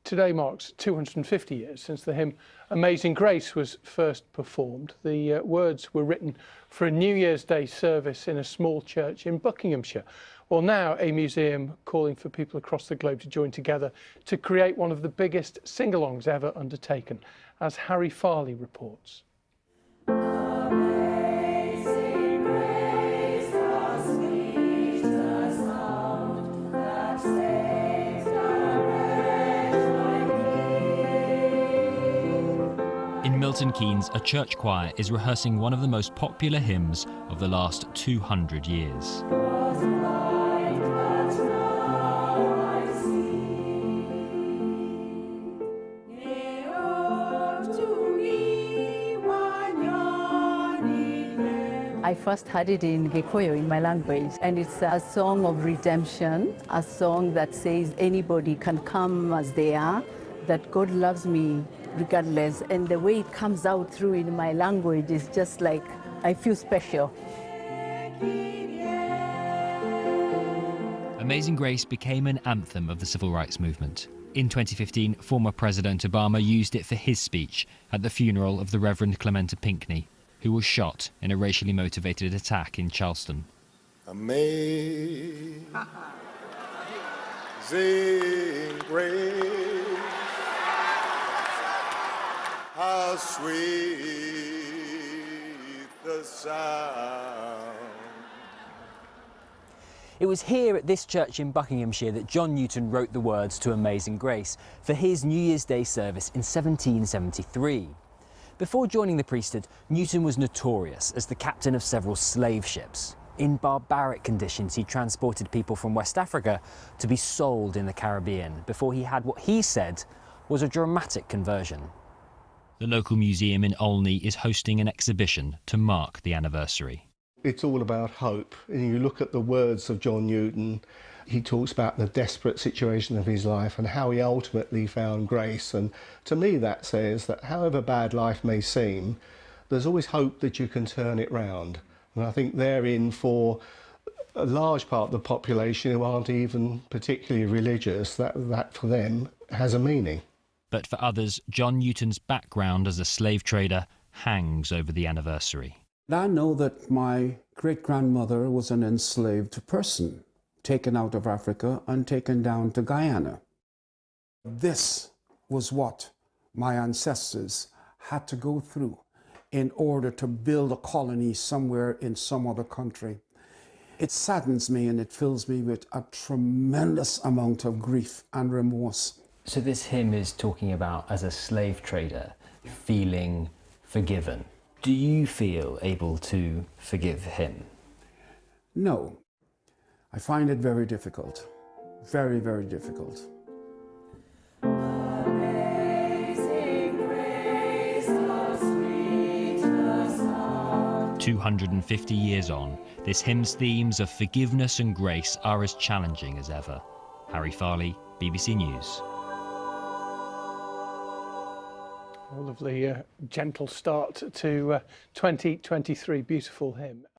Today marks 250 years since the hymn Amazing Grace was first performed. The words were written for a New Year's Day service in a small church in Buckinghamshire. Well, now a museum calling for people across the globe to join together to create one of the biggest sing-alongs ever undertaken, as Harry Farley reports. In Milton Keynes, a church choir is rehearsing one of the most popular hymns of the last 200 years. I first heard it in Gikuyu, in my language, and it's a song of redemption, a song that says anybody can come as they are, that God loves me regardless, and the way it comes out through in my language is just like, I feel special. Amazing Grace became an anthem of the civil rights movement. In 2015, former President Obama used it for his speech at the funeral of the Reverend Clementa Pinckney, who was shot in a racially motivated attack in Charleston. Amazing grace, how sweet the sound. It was here at this church in Buckinghamshire that John Newton wrote the words to Amazing Grace for his New Year's Day service in 1773. Before joining the priesthood, Newton was notorious as the captain of several slave ships. In barbaric conditions, he transported people from West Africa to be sold in the Caribbean before he had what he said was a dramatic conversion. The local museum in Olney is hosting an exhibition to mark the anniversary. It's all about hope. And you look at the words of John Newton, he talks about the desperate situation of his life and how he ultimately found grace. And to me that says that however bad life may seem, there's always hope that you can turn it round. And I think therein, for a large part of the population who aren't even particularly religious, that for them has a meaning. But for others, John Newton's background as a slave trader hangs over the anniversary. I know that my great-grandmother was an enslaved person, taken out of Africa and taken down to Guyana. This was what my ancestors had to go through in order to build a colony somewhere in some other country. It saddens me and it fills me with a tremendous amount of grief and remorse. So this hymn is talking about, as a slave trader, feeling forgiven. Do you feel able to forgive him? No. I find it very difficult. Very, very difficult. 250 years on, this hymn's themes of forgiveness and grace are as challenging as ever. Harry Farley, BBC News. A lovely gentle start to 2023, beautiful hymn.